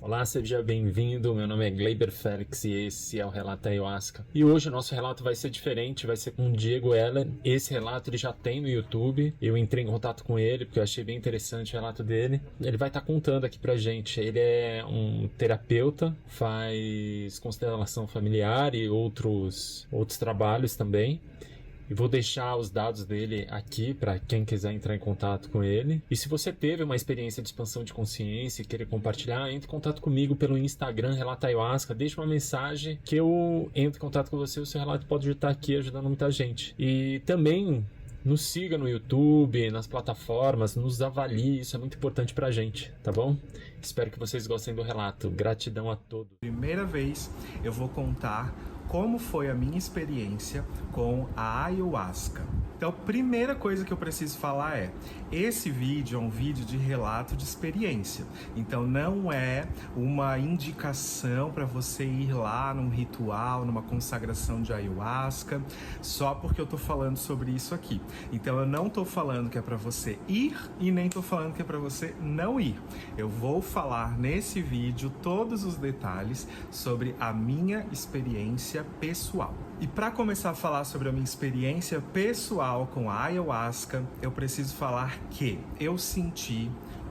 Olá, seja bem-vindo. Meu nome é Gleiber Félix e esse é o Relato Ayahuasca. E hoje o nosso relato vai ser diferente, vai ser com o Diego Heller. Esse relato ele já tem no YouTube. Eu entrei em contato com ele porque eu achei bem interessante o relato dele. Ele vai estar contando aqui pra gente. Ele é um terapeuta, faz constelação familiar e outros trabalhos também. E vou deixar os dados dele aqui para quem quiser entrar em contato com ele. E se você teve uma experiência de expansão de consciência e querer compartilhar, entre em contato comigo pelo Instagram, Relato Ayahuasca. Deixe uma mensagem que eu entro em contato com você. O seu relato pode estar aqui ajudando muita gente. E também nos siga no YouTube, nas plataformas, nos avalie. Isso é muito importante pra gente, tá bom? Espero que vocês gostem do relato. Gratidão a todos. Primeira vez eu vou contar como foi a minha experiência com a Ayahuasca. Então, a primeira coisa que eu preciso falar é: esse vídeo é um vídeo de relato de experiência. Então, não é uma indicação para você ir lá num ritual, numa consagração de Ayahuasca, só porque eu tô falando sobre isso aqui. Então, eu não tô falando que é para você ir e nem tô falando que é para você não ir. Eu vou falar nesse vídeo todos os detalhes sobre a minha experiência pessoal. E para começar a falar sobre a minha experiência pessoal com a Ayahuasca, eu preciso falar que eu senti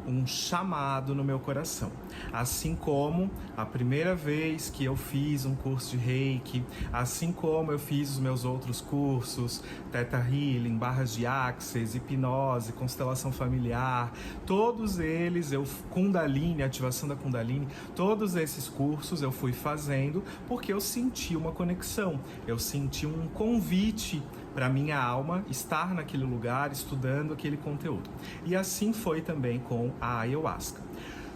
um chamado no meu coração. Assim como a primeira vez que eu fiz um curso de Reiki, assim como eu fiz os meus outros cursos, Theta Healing, barras de Axis, hipnose, constelação familiar, todos eles, Kundalini, ativação da Kundalini, todos esses cursos eu fui fazendo porque eu senti uma conexão, eu senti um convite para minha alma estar naquele lugar, estudando aquele conteúdo. E assim foi também com a Ayahuasca.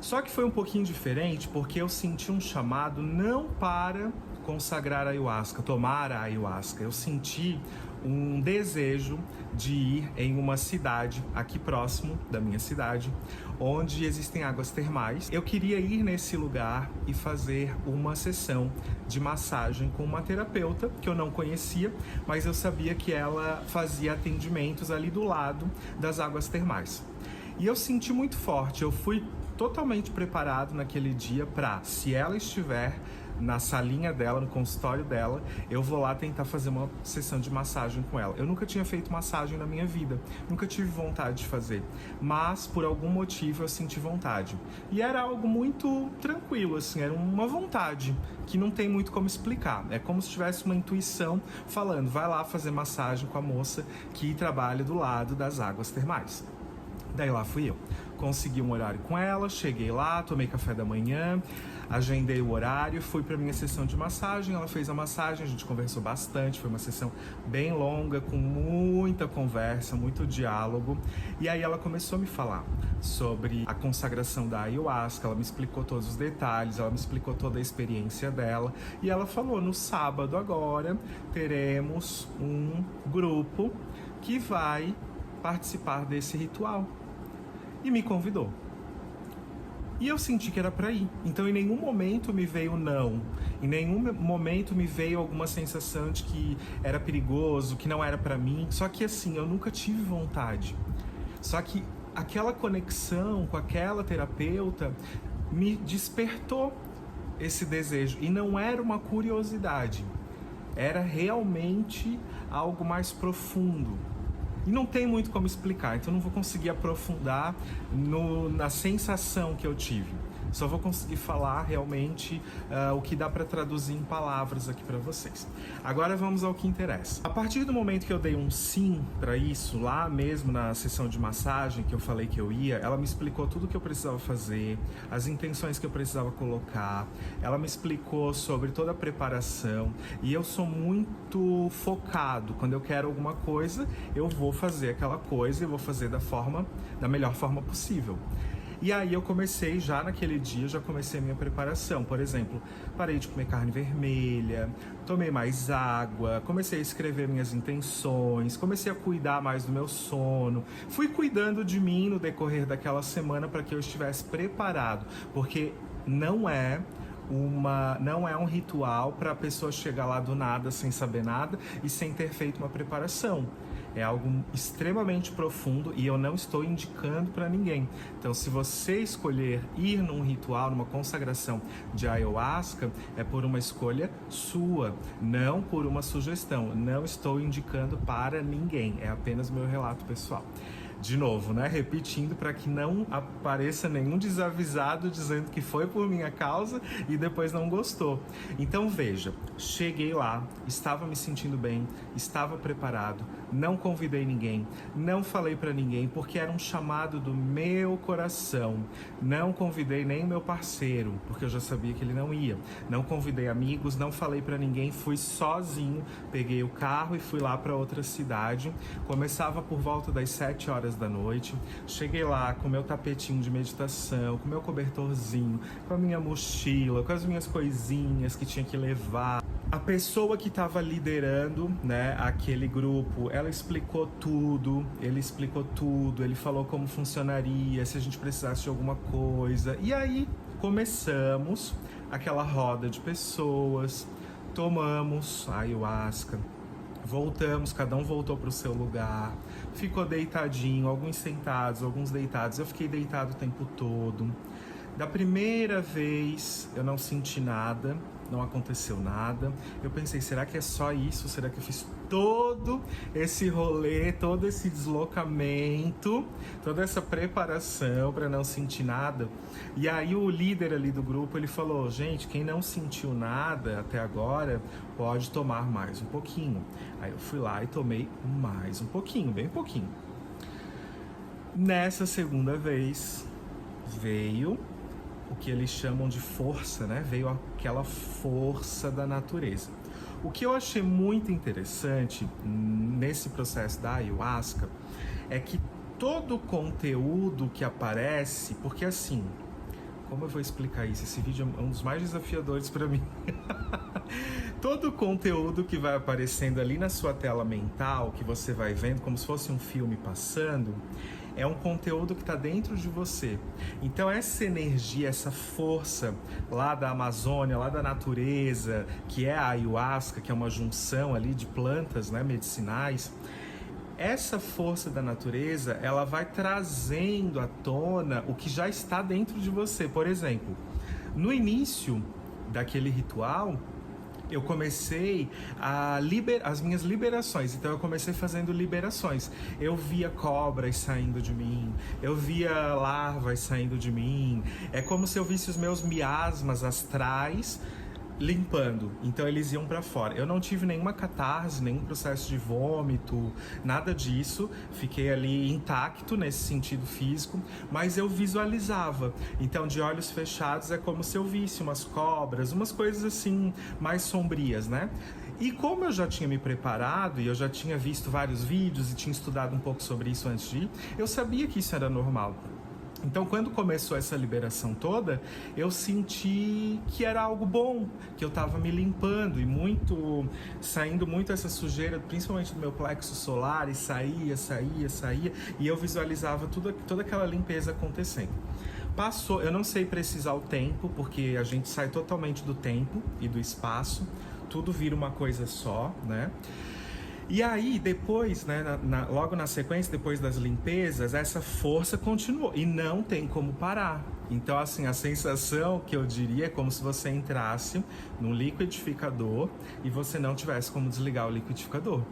Só que foi um pouquinho diferente porque eu senti um chamado não para consagrar a Ayahuasca, tomar a Ayahuasca. Eu senti um desejo de ir em uma cidade aqui próximo da minha cidade, onde existem águas termais. Eu queria ir nesse lugar e fazer uma sessão de massagem com uma terapeuta que eu não conhecia, mas eu sabia que ela fazia atendimentos ali do lado das águas termais. E eu senti muito forte, eu fui totalmente preparado naquele dia para, se ela estiver na salinha dela, no consultório dela, eu vou lá tentar fazer uma sessão de massagem com ela. Eu nunca tinha feito massagem na minha vida, nunca tive vontade de fazer, mas por algum motivo eu senti vontade. E era algo muito tranquilo, assim, era uma vontade que não tem muito como explicar. É como se tivesse uma intuição falando: vai lá fazer massagem com a moça que trabalha do lado das águas termais. Daí lá fui eu. Consegui um horário com ela, cheguei lá, tomei café da manhã, agendei o horário, fui para minha sessão de massagem. Ela fez a massagem, a gente conversou bastante, foi uma sessão bem longa, com muita conversa, muito diálogo. E aí ela começou a me falar sobre a consagração da Ayahuasca, ela me explicou todos os detalhes, ela me explicou toda a experiência dela. E ela falou: no sábado agora teremos um grupo que vai participar desse ritual. E me convidou. E eu senti que era para ir. Então em nenhum momento me veio não. Em nenhum momento me veio alguma sensação de que era perigoso, que não era para mim. Só que assim, eu nunca tive vontade. Só que aquela conexão com aquela terapeuta me despertou esse desejo. E não era uma curiosidade. Era realmente algo mais profundo. E não tem muito como explicar, então não vou conseguir aprofundar na sensação que eu tive. Só vou conseguir falar realmente o que dá para traduzir em palavras aqui para vocês. Agora vamos ao que interessa. A partir do momento que eu dei um sim para isso, lá mesmo na sessão de massagem que eu falei que eu ia, ela me explicou tudo o que eu precisava fazer, as intenções que eu precisava colocar, ela me explicou sobre toda a preparação. E eu sou muito focado. Quando eu quero alguma coisa, eu vou fazer aquela coisa e vou fazer da melhor forma possível. E aí eu comecei, já naquele dia, já comecei a minha preparação. Por exemplo, parei de comer carne vermelha, tomei mais água, comecei a escrever minhas intenções, comecei a cuidar mais do meu sono. Fui cuidando de mim no decorrer daquela semana para que eu estivesse preparado, porque não é um ritual para a pessoa chegar lá do nada, sem saber nada e sem ter feito uma preparação. É algo extremamente profundo e eu não estou indicando para ninguém. Então, se você escolher ir num ritual, numa consagração de ayahuasca, é por uma escolha sua, não por uma sugestão. Não estou indicando para ninguém, é apenas meu relato pessoal. De novo, né? Repetindo para que não apareça nenhum desavisado dizendo que foi por minha causa e depois não gostou. Então veja, cheguei lá, estava me sentindo bem, estava preparado, não convidei ninguém, não falei para ninguém porque era um chamado do meu coração. Não convidei nem meu parceiro, porque eu já sabia que ele não ia. Não convidei amigos, não falei para ninguém, fui sozinho, peguei o carro e fui lá para outra cidade. Começava por volta das 7 horas da noite. Cheguei lá com meu tapetinho de meditação, com meu cobertorzinho, com a minha mochila, com as minhas coisinhas que tinha que levar. A pessoa que estava liderando, né, aquele grupo, ela explicou tudo, ele falou como funcionaria, se a gente precisasse de alguma coisa. E aí começamos aquela roda de pessoas, tomamos a ayahuasca, voltamos, cada um voltou para o seu lugar, ficou deitadinho, alguns sentados, alguns deitados. Eu fiquei deitado o tempo todo. Da primeira vez eu não senti nada, não aconteceu nada. Eu pensei, será que é só isso? Será que eu fiz todo esse rolê, todo esse deslocamento, toda essa preparação para não sentir nada? E aí o líder ali do grupo, ele falou, gente, quem não sentiu nada até agora pode tomar mais um pouquinho. Aí eu fui lá e tomei mais um pouquinho, bem pouquinho. Nessa segunda vez veio o que eles chamam de força, né? Veio aquela força da natureza. O que eu achei muito interessante nesse processo da ayahuasca é que todo o conteúdo que aparece, porque assim, como eu vou explicar isso? Esse vídeo é um dos mais desafiadores para mim. Todo o conteúdo que vai aparecendo ali na sua tela mental, que você vai vendo como se fosse um filme passando, é um conteúdo que está dentro de você. Então essa energia, essa força lá da Amazônia, lá da natureza, que é a ayahuasca, que é uma junção ali de plantas, né, medicinais, essa força da natureza, ela vai trazendo à tona o que já está dentro de você. Por exemplo, no início daquele ritual, eu comecei as minhas liberações. Então eu comecei fazendo liberações. Eu via cobras saindo de mim, eu via larvas saindo de mim. É como se eu visse os meus miasmas astrais limpando, então eles iam para fora. Eu não tive nenhuma catarse, nenhum processo de vômito, nada disso. Fiquei ali intacto nesse sentido físico, mas eu visualizava. Então, de olhos fechados, é como se eu visse umas cobras, umas coisas assim mais sombrias, né? E como eu já tinha me preparado e eu já tinha visto vários vídeos e tinha estudado um pouco sobre isso antes de ir, eu sabia que isso era normal. Então, quando começou essa liberação toda, eu senti que era algo bom, que eu estava me limpando e saindo muito essa sujeira, principalmente do meu plexo solar, e saía, e eu visualizava toda aquela limpeza acontecendo. Passou, eu não sei precisar o tempo, porque a gente sai totalmente do tempo e do espaço, tudo vira uma coisa só, né? E aí, depois, né, logo na sequência, depois das limpezas, essa força continuou e não tem como parar. Então, assim, a sensação que eu diria é como se você entrasse num liquidificador e você não tivesse como desligar o liquidificador.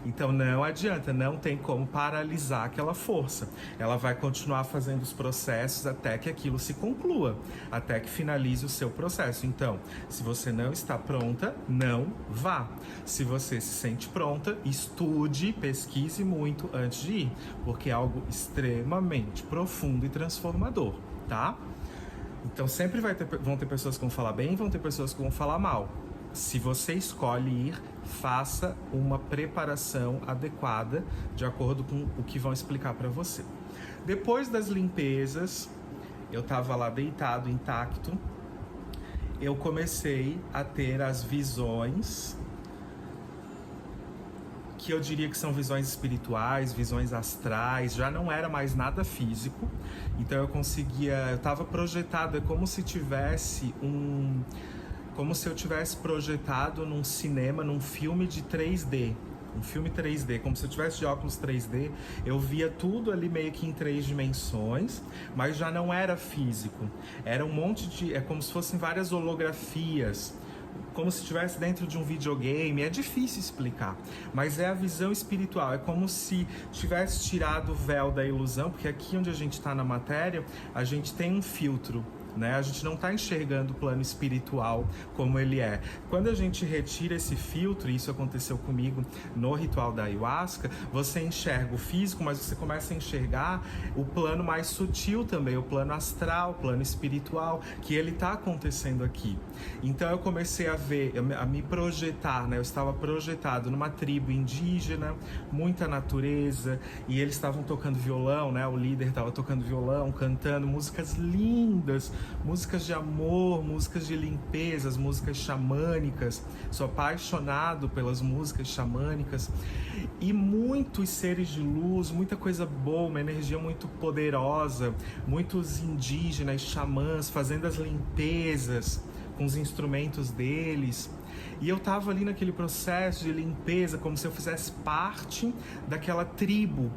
Então não adianta, não tem como paralisar aquela força. Ela vai continuar fazendo os processos até que aquilo se conclua, até que finalize o seu processo. Então, se você não está pronta, não vá. Se você se sente pronta, estude, pesquise muito antes de ir, porque é algo extremamente profundo e transformador, tá? Então sempre vão ter pessoas que vão falar bem, vão ter pessoas que vão falar mal. Se você escolhe ir, faça uma preparação adequada de acordo com o que vão explicar para você. Depois das limpezas, eu estava lá deitado, intacto, eu comecei a ter as visões, que eu diria que são visões espirituais, visões astrais, já não era mais nada físico. Então eu estava projetado, é como se eu tivesse projetado num cinema, num filme de 3D. um filme 3D, como se eu tivesse de óculos 3D. Eu via tudo ali meio que em 3 dimensões, mas já não era físico. Era um monte de... é como se fossem várias holografias, como se estivesse dentro de um videogame. É difícil explicar, mas é a visão espiritual. É como se tivesse tirado o véu da ilusão, porque aqui onde a gente está na matéria, a gente tem um filtro, né? A gente não está enxergando o plano espiritual como ele é. Quando a gente retira esse filtro, e isso aconteceu comigo no ritual da ayahuasca, você enxerga o físico, mas você começa a enxergar o plano mais sutil também, o plano astral, o plano espiritual, que ele está acontecendo aqui. Então eu comecei a ver, a me projetar, né? Eu estava projetado numa tribo indígena, muita natureza, e eles estavam tocando violão, né? O líder estava tocando violão, cantando músicas lindas, músicas de amor, músicas de limpeza, músicas xamânicas. Sou apaixonado pelas músicas xamânicas. E muitos seres de luz, muita coisa boa, uma energia muito poderosa, muitos indígenas, xamãs, fazendo as limpezas com os instrumentos deles. E eu tava ali naquele processo de limpeza, como se eu fizesse parte daquela tribo.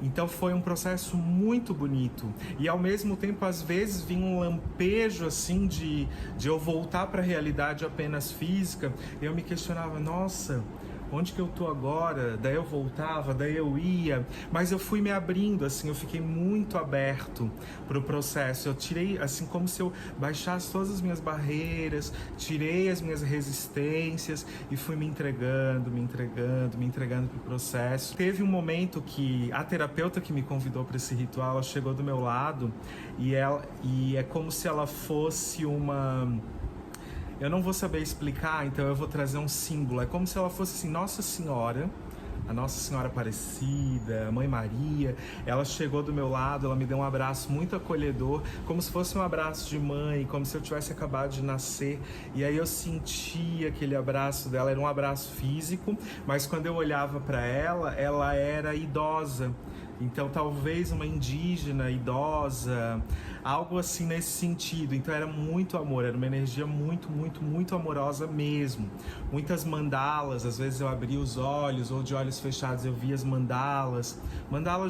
Então foi um processo muito bonito. E ao mesmo tempo, às vezes, vinha um lampejo assim de eu voltar para a realidade apenas física. E eu me questionava, nossa, onde que eu tô agora? Daí eu voltava, daí eu ia, mas eu fui me abrindo, assim, eu fiquei muito aberto pro processo. Eu tirei, assim, como se eu baixasse todas as minhas barreiras, tirei as minhas resistências e fui me entregando pro processo. Teve um momento que a terapeuta que me convidou para esse ritual, ela chegou do meu lado e é como se ela fosse uma... Eu não vou saber explicar, então eu vou trazer um símbolo. É como se ela fosse assim, Nossa Senhora, a Nossa Senhora Aparecida, a Mãe Maria. Ela chegou do meu lado, ela me deu um abraço muito acolhedor, como se fosse um abraço de mãe, como se eu tivesse acabado de nascer. E aí eu senti aquele abraço dela, era um abraço físico, mas quando eu olhava para ela, ela era idosa. Então talvez uma indígena, idosa, algo assim nesse sentido. Então era muito amor, era uma energia muito, muito, muito amorosa mesmo. Muitas mandalas, às vezes eu abria os olhos ou de olhos fechados eu via as mandalas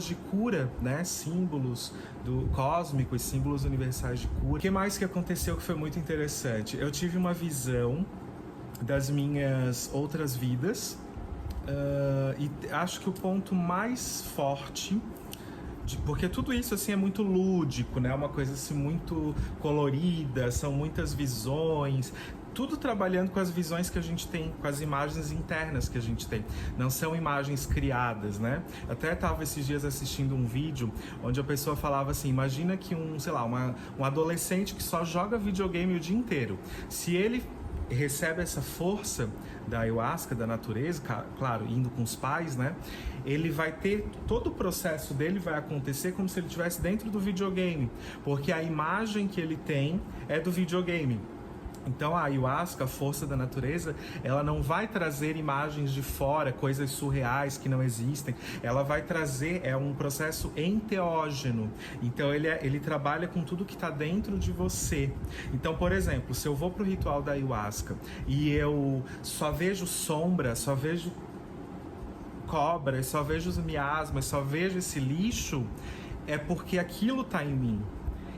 de cura, né? Símbolos cósmicos, símbolos universais de cura. O que mais que aconteceu que foi muito interessante? Eu tive uma visão das minhas outras vidas. E acho que o ponto mais forte, porque tudo isso assim é muito lúdico, né? Uma coisa assim muito colorida, são muitas visões, tudo trabalhando com as visões que a gente tem, com as imagens internas que a gente tem, não são imagens criadas, né? Até estava esses dias assistindo um vídeo onde a pessoa falava assim, imagina que um adolescente que só joga videogame o dia inteiro, se ele recebe essa força da ayahuasca, da natureza, claro, indo com os pais, né? Ele vai ter, todo o processo dele vai acontecer como se ele estivesse dentro do videogame, porque a imagem que ele tem é do videogame. Então a ayahuasca, a força da natureza, ela não vai trazer imagens de fora, coisas surreais que não existem. Ela vai trazer, é um processo enteógeno. Então ele trabalha com tudo que está dentro de você. Então, por exemplo, se eu vou para o ritual da ayahuasca e eu só vejo sombra, só vejo cobras, só vejo os miasmas, só vejo esse lixo, é porque aquilo está em mim.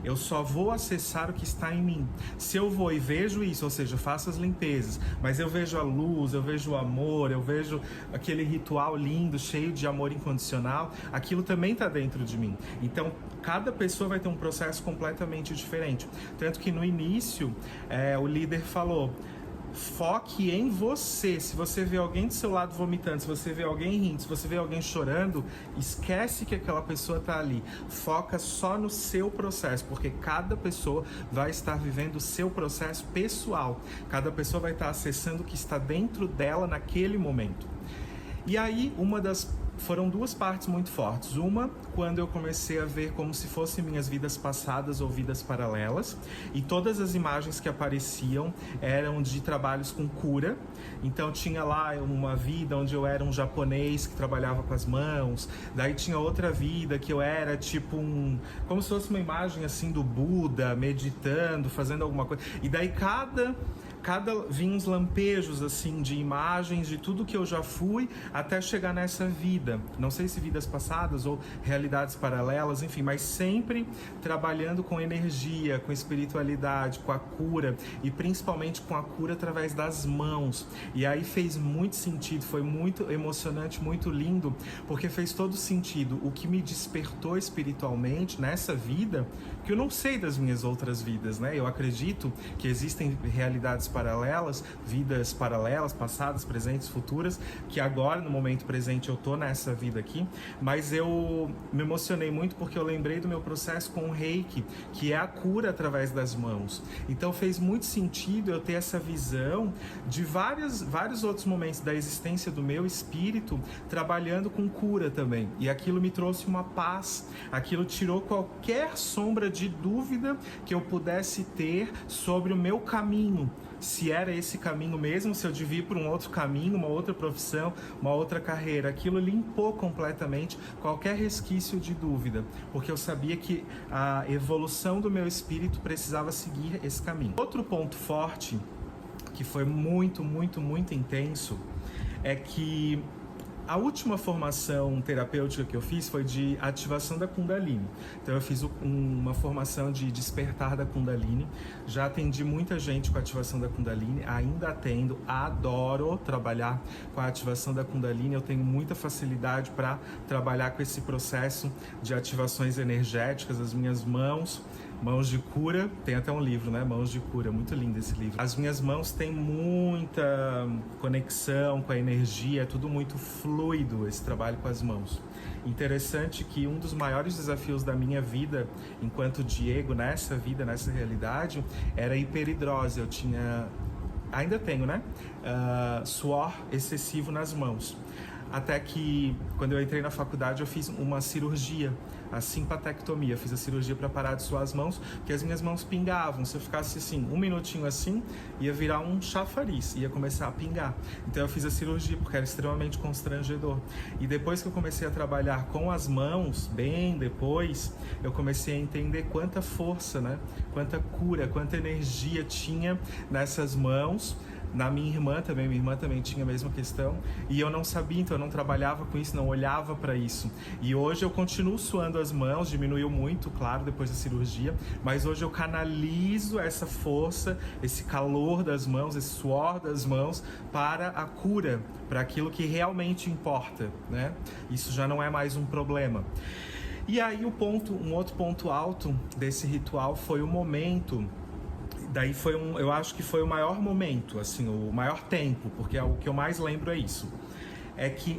Eu só vou acessar o que está em mim. Se eu vou e vejo isso, ou seja, faço as limpezas, mas eu vejo a luz, eu vejo o amor, eu vejo aquele ritual lindo, cheio de amor incondicional, aquilo também está dentro de mim. Então, cada pessoa vai ter um processo completamente diferente. Tanto que no início, o líder falou, foque em você. Se você vê alguém do seu lado vomitando, se você vê alguém rindo, se você vê alguém chorando, esquece que aquela pessoa está ali. Foca só no seu processo, porque cada pessoa vai estar vivendo o seu processo pessoal. Cada pessoa vai estar acessando o que está dentro dela naquele momento. E aí, foram duas partes muito fortes. Uma, quando eu comecei a ver como se fossem minhas vidas passadas ou vidas paralelas, e todas as imagens que apareciam eram de trabalhos com cura. Então tinha lá uma vida onde eu era um japonês que trabalhava com as mãos, daí tinha outra vida que eu era tipo como se fosse uma imagem assim do Buda, meditando, fazendo alguma coisa. E daí cada vinha uns lampejos assim de imagens de tudo que eu já fui até chegar nessa vida. Não sei se vidas passadas ou realidades paralelas, enfim, mas sempre trabalhando com energia, com espiritualidade, com a cura e principalmente com a cura através das mãos. E aí fez muito sentido, foi muito emocionante, muito lindo, porque fez todo sentido. O que me despertou espiritualmente nessa vida, que eu não sei das minhas outras vidas, né? Eu acredito que existem realidades paralelas, vidas paralelas, passadas, presentes, futuras, que agora, no momento presente, eu tô nessa vida aqui, mas eu me emocionei muito porque eu lembrei do meu processo com o Reiki, que é a cura através das mãos. Então fez muito sentido eu ter essa visão de vários outros momentos da existência do meu espírito trabalhando com cura também. E aquilo me trouxe uma paz, aquilo tirou qualquer sombra de dúvida que eu pudesse ter sobre o meu caminho. Se era esse caminho mesmo, se eu devia ir por um outro caminho, uma outra profissão, uma outra carreira. Aquilo limpou completamente qualquer resquício de dúvida, porque eu sabia que a evolução do meu espírito precisava seguir esse caminho. Outro ponto forte, que foi muito, muito, muito intenso, é que a última formação terapêutica que eu fiz foi de ativação da Kundalini. Então eu fiz uma formação de despertar da Kundalini. Já atendi muita gente com a ativação da Kundalini, ainda atendo, adoro trabalhar com a ativação da Kundalini. Eu tenho muita facilidade para trabalhar com esse processo de ativações energéticas. As minhas mãos de cura, tem até um livro, né? Mãos de cura, muito lindo esse livro. As minhas mãos têm muita conexão com a energia, é tudo muito fluido esse trabalho com as mãos. Interessante que um dos maiores desafios da minha vida, enquanto Diego, nessa vida, nessa realidade, era a hiperidrose. Eu tinha, ainda tenho, né? Suor excessivo nas mãos. Até que, quando eu entrei na faculdade, eu fiz uma cirurgia, a simpatectomia. Fiz a cirurgia para parar de suar as mãos, porque as minhas mãos pingavam. Se eu ficasse assim, um minutinho assim, ia virar um chafariz, ia começar a pingar. Então eu fiz a cirurgia, porque era extremamente constrangedor. E depois que eu comecei a trabalhar com as mãos, bem depois, eu comecei a entender quanta força, né? Quanta cura, quanta energia tinha nessas mãos. Na minha irmã também tinha a mesma questão, e eu não sabia, então eu não trabalhava com isso, não olhava para isso. E hoje eu continuo suando as mãos, diminuiu muito, claro, depois da cirurgia, mas hoje eu canalizo essa força, esse calor das mãos, esse suor das mãos para a cura, para aquilo que realmente importa, né? Isso já não é mais um problema. E aí um outro ponto alto desse ritual foi o momento. Daí eu acho que foi o maior momento, assim, o maior tempo, porque o que eu mais lembro é isso. É que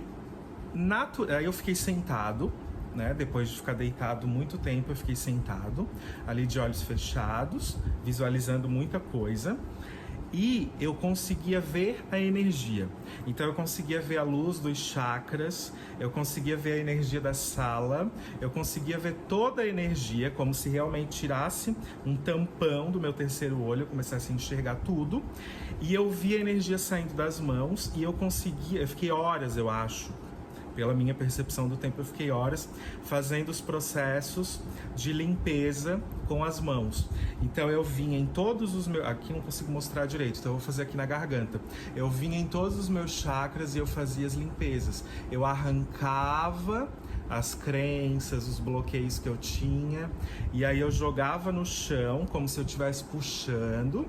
aí eu fiquei sentado, né? Depois de ficar deitado muito tempo, eu fiquei sentado, ali de olhos fechados, visualizando muita coisa. E eu conseguia ver a energia. Então eu conseguia ver a luz dos chakras, eu conseguia ver a energia da sala, eu conseguia ver toda a energia, como se realmente tirasse um tampão do meu terceiro olho, eu começasse a enxergar tudo. E eu via a energia saindo das mãos e eu fiquei horas, eu acho. Pela minha percepção do tempo, eu fiquei horas fazendo os processos de limpeza com as mãos. Então eu vinha em todos os meus... Aqui não consigo mostrar direito, então eu vou fazer aqui na garganta. Eu vinha em todos os meus chakras e eu fazia as limpezas. Eu arrancava as crenças, os bloqueios que eu tinha, e aí eu jogava no chão, como se eu estivesse puxando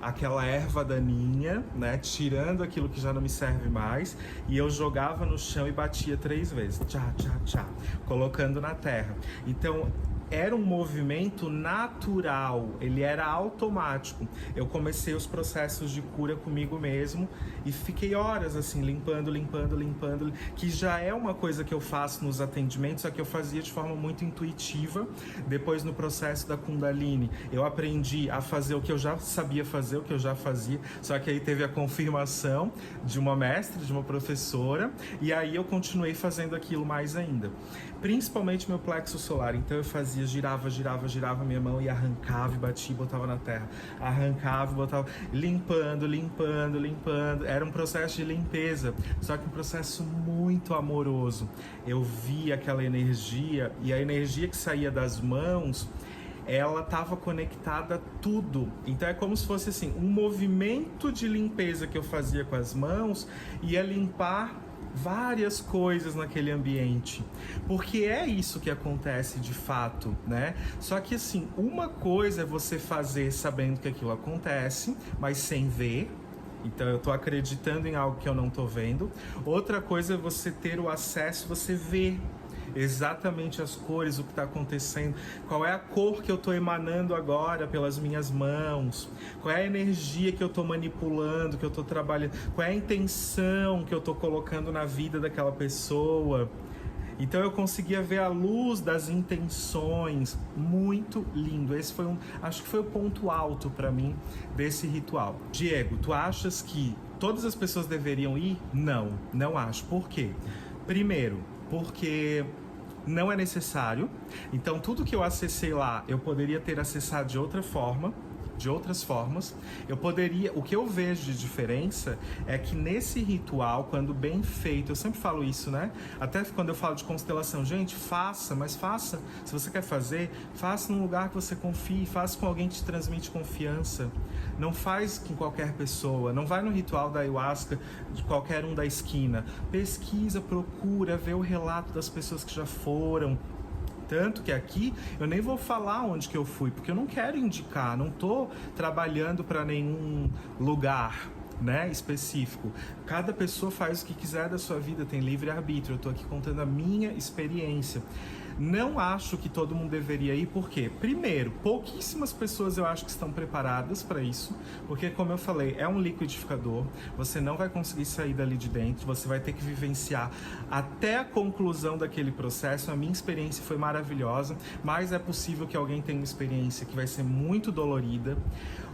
aquela erva daninha, né, tirando aquilo que já não me serve mais, e eu jogava no chão e batia 3 vezes, tchá, tchá, tchá, colocando na terra. Então, era um movimento natural, ele era automático. Eu comecei os processos de cura comigo mesmo e fiquei horas assim, limpando, que já é uma coisa que eu faço nos atendimentos, só que eu fazia de forma muito intuitiva. Depois, no processo da Kundalini, eu aprendi a fazer o que eu já sabia fazer, o que eu já fazia, só que aí teve a confirmação de uma mestre, de uma professora, e aí eu continuei fazendo aquilo mais ainda. Principalmente meu plexo solar, então eu fazia, girava minha mão e arrancava e batia e botava na terra. Arrancava e botava, limpando. Era um processo de limpeza, só que um processo muito amoroso. Eu via aquela energia, e a energia que saía das mãos ela estava conectada a tudo. Então é como se fosse assim, um movimento de limpeza que eu fazia com as mãos ia limpar várias coisas naquele ambiente, porque é isso que acontece de fato, né? Só que assim, uma coisa é você fazer sabendo que aquilo acontece, mas sem ver. Então eu tô acreditando em algo que eu não tô vendo. Outra coisa é você ter o acesso, você ver exatamente as cores, o que está acontecendo, qual é a cor que eu estou emanando agora pelas minhas mãos, qual é a energia que eu estou manipulando, que eu estou trabalhando, qual é a intenção que eu estou colocando na vida daquela pessoa. Então eu conseguia ver a luz das intenções, muito lindo. Esse foi acho que foi o ponto alto para mim desse ritual. Diego, tu achas que todas as pessoas deveriam ir? Não acho. Por quê? Primeiro, porque não é necessário. Então tudo que eu acessei lá, eu poderia ter acessado de outra forma, de outras formas. O que eu vejo de diferença é que nesse ritual, quando bem feito, eu sempre falo isso, né? Até quando eu falo de constelação, gente, faça, se você quer fazer, faça num lugar que você confie, faça com alguém que te transmite confiança. Não faz com qualquer pessoa, não vai no ritual da ayahuasca de qualquer um da esquina. Pesquisa, procura, vê o relato das pessoas que já foram. Tanto que aqui eu nem vou falar onde que eu fui, porque eu não quero indicar, não tô trabalhando para nenhum lugar, né, específico. Cada pessoa faz o que quiser da sua vida, tem livre-arbítrio. Eu tô aqui contando a minha experiência. Não acho que todo mundo deveria ir, porque, primeiro, pouquíssimas pessoas eu acho que estão preparadas para isso, porque, como eu falei, é um liquidificador, você não vai conseguir sair dali de dentro, você vai ter que vivenciar até a conclusão daquele processo. A minha experiência foi maravilhosa, mas é possível que alguém tenha uma experiência que vai ser muito dolorida.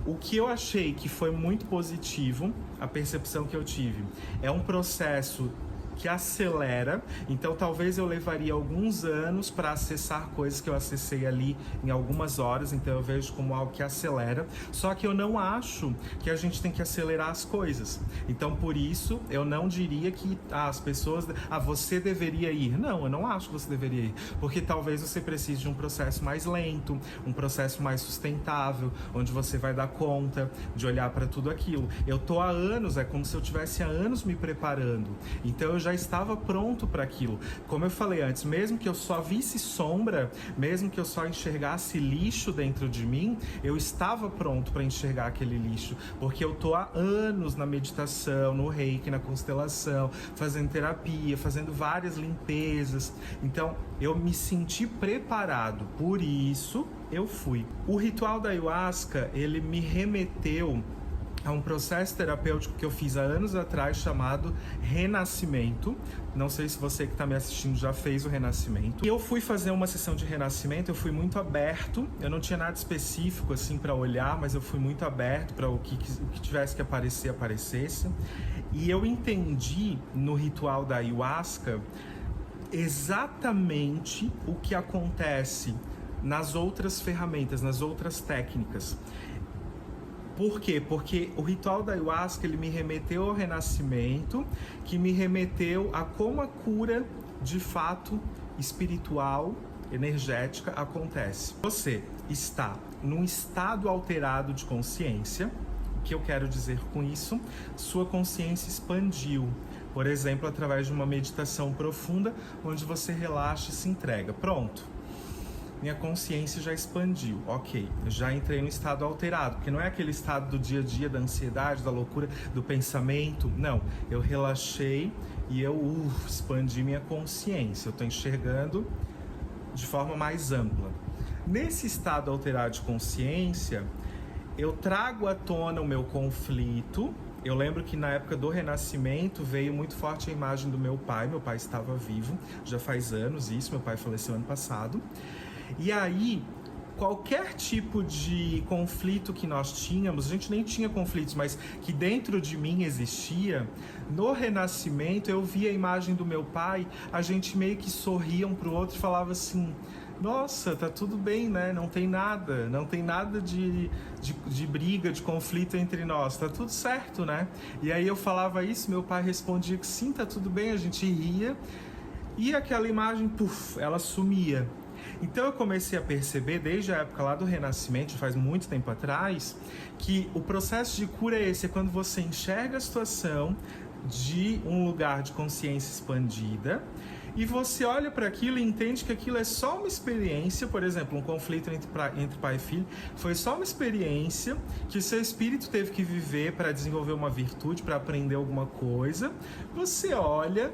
O que eu achei que foi muito positivo, a percepção que eu tive, é um processo que acelera, então talvez eu levaria alguns anos para acessar coisas que eu acessei ali em algumas horas, então eu vejo como algo que acelera, só que eu não acho que a gente tem que acelerar as coisas. Então por isso eu não diria que as pessoas, você deveria ir. Não, eu não acho que você deveria ir, porque talvez você precise de um processo mais lento, um processo mais sustentável, onde você vai dar conta de olhar para tudo aquilo. Eu tô há anos, é como se eu tivesse há anos me preparando, então eu já estava pronto para aquilo. Como eu falei antes, mesmo que eu só visse sombra, mesmo que eu só enxergasse lixo dentro de mim, eu estava pronto para enxergar aquele lixo, porque eu tô há anos na meditação, no reiki, na constelação, fazendo terapia, fazendo várias limpezas. Então eu me senti preparado, por isso eu fui. O ritual da ayahuasca, ele me remeteu a um processo terapêutico que eu fiz há anos atrás chamado Renascimento. Não sei se você que está me assistindo já fez o Renascimento. E eu fui fazer uma sessão de Renascimento, eu fui muito aberto, eu não tinha nada específico assim para olhar, mas eu fui muito aberto para o que tivesse que aparecer, aparecesse. E eu entendi no ritual da ayahuasca exatamente o que acontece nas outras ferramentas, nas outras técnicas. Por quê? Porque o ritual da ayahuasca, ele me remeteu ao renascimento, que me remeteu a como a cura, de fato, espiritual, energética, acontece. Você está num estado alterado de consciência. O que eu quero dizer com isso? Sua consciência expandiu. Por exemplo, através de uma meditação profunda, onde você relaxa e se entrega. Pronto. Minha consciência já expandiu, ok, já entrei no estado alterado, porque não é aquele estado do dia a dia, da ansiedade, da loucura, do pensamento, não, eu relaxei e eu expandi minha consciência, eu estou enxergando de forma mais ampla. Nesse estado alterado de consciência, eu trago à tona o meu conflito. Eu lembro que na época do Renascimento veio muito forte a imagem do meu pai estava vivo, já faz anos isso, meu pai faleceu ano passado. E aí, qualquer tipo de conflito que nós tínhamos, a gente nem tinha conflitos, mas que dentro de mim existia, no Renascimento eu via a imagem do meu pai, a gente meio que sorria um pro outro e falava assim: nossa, tá tudo bem, né? Não tem nada de briga, de conflito entre nós, tá tudo certo, né? E aí eu falava isso, meu pai respondia que sim, tá tudo bem, a gente ria, e aquela imagem, ela sumia. Então eu comecei a perceber, desde a época lá do Renascimento, faz muito tempo atrás, que o processo de cura é esse, é quando você enxerga a situação de um lugar de consciência expandida e você olha para aquilo e entende que aquilo é só uma experiência. Por exemplo, um conflito entre pai e filho foi só uma experiência que o seu espírito teve que viver para desenvolver uma virtude, para aprender alguma coisa. Você olha,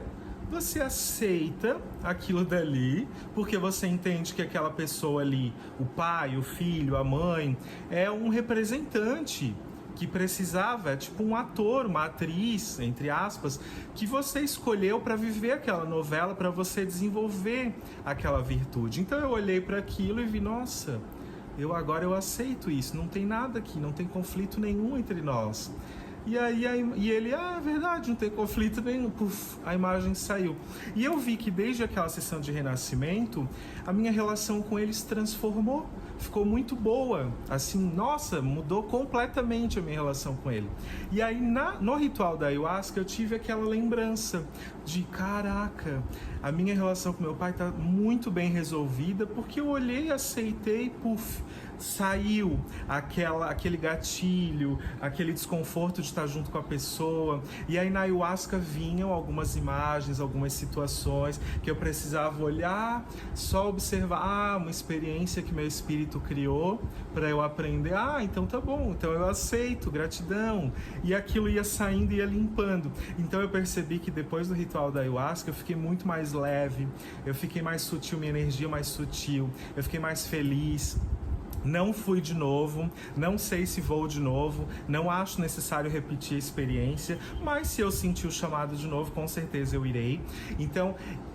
você aceita aquilo dali, porque você entende que aquela pessoa ali, o pai, o filho, a mãe, é um representante que precisava, é tipo um ator, uma atriz, entre aspas, que você escolheu para viver aquela novela, para você desenvolver aquela virtude. Então eu olhei para aquilo e vi, nossa, agora eu aceito isso, não tem nada aqui, não tem conflito nenhum entre nós. E ele, é verdade, não tem conflito nenhum. Puf, a imagem saiu. E eu vi que desde aquela sessão de renascimento, a minha relação com ele se transformou. Ficou muito boa. Assim, nossa, mudou completamente a minha relação com ele. E aí, no ritual da Ayahuasca, eu tive aquela lembrança de, caraca, a minha relação com meu pai tá muito bem resolvida, porque eu olhei, aceitei, puf, saiu aquele gatilho, aquele desconforto de estar junto com a pessoa. E aí na Ayahuasca vinham algumas imagens, algumas situações que eu precisava olhar, só observar, uma experiência que meu espírito criou para eu aprender. Então tá bom, então eu aceito, gratidão. E aquilo ia saindo e ia limpando. Então eu percebi que depois do ritual da Ayahuasca eu fiquei muito mais leve, eu fiquei mais sutil, minha energia mais sutil, eu fiquei mais feliz. Não fui de novo, não sei se vou de novo, não acho necessário repetir a experiência, mas se eu sentir o chamado de novo, com certeza eu irei. Então,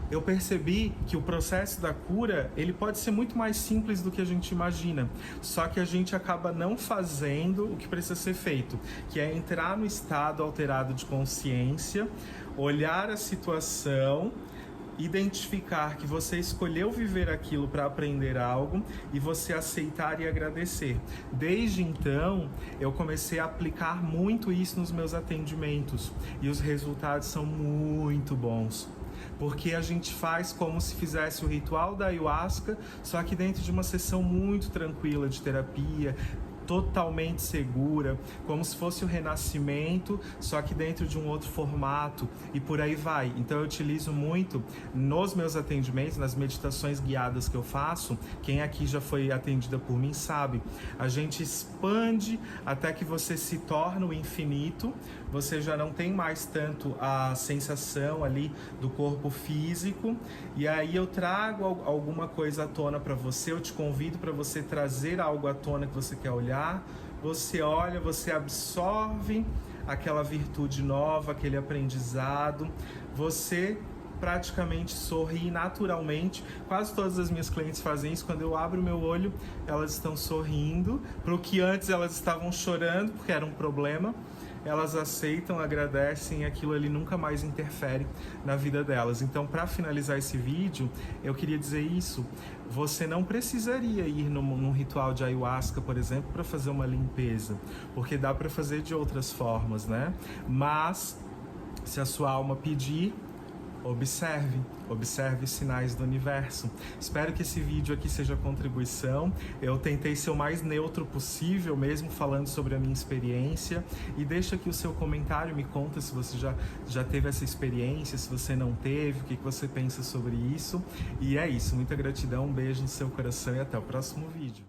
eu percebi que o processo da cura, ele pode ser muito mais simples do que a gente imagina, só que a gente acaba não fazendo o que precisa ser feito, que é entrar no estado alterado de consciência, olhar a situação, identificar que você escolheu viver aquilo para aprender algo e você aceitar e agradecer. Desde então, eu comecei a aplicar muito isso nos meus atendimentos e os resultados são muito bons. Porque a gente faz como se fizesse o ritual da Ayahuasca, só que dentro de uma sessão muito tranquila de terapia, totalmente segura, como se fosse o renascimento, só que dentro de um outro formato, e por aí vai. Então eu utilizo muito nos meus atendimentos, nas meditações guiadas que eu faço. Quem aqui já foi atendida por mim sabe, a gente expande até que você se torna o infinito, você já não tem mais tanto a sensação ali do corpo físico, e aí eu trago alguma coisa à tona para você, eu te convido para você trazer algo à tona que você quer olhar. Você olha, você absorve aquela virtude nova, aquele aprendizado, você praticamente sorri naturalmente. Quase todas as minhas clientes fazem isso. Quando eu abro o meu olho, elas estão sorrindo, para o que antes elas estavam chorando porque era um problema. Elas aceitam, agradecem e aquilo ali nunca mais interfere na vida delas. Então, para finalizar esse vídeo, eu queria dizer isso. Você não precisaria ir num ritual de Ayahuasca, por exemplo, para fazer uma limpeza, porque dá para fazer de outras formas, né? Mas, se a sua alma pedir, observe os sinais do universo. Espero que esse vídeo aqui seja contribuição. Eu tentei ser o mais neutro possível, mesmo falando sobre a minha experiência. E deixa aqui o seu comentário, me conta se você já teve essa experiência, se você não teve, o que você pensa sobre isso. E é isso, muita gratidão, um beijo no seu coração e até o próximo vídeo.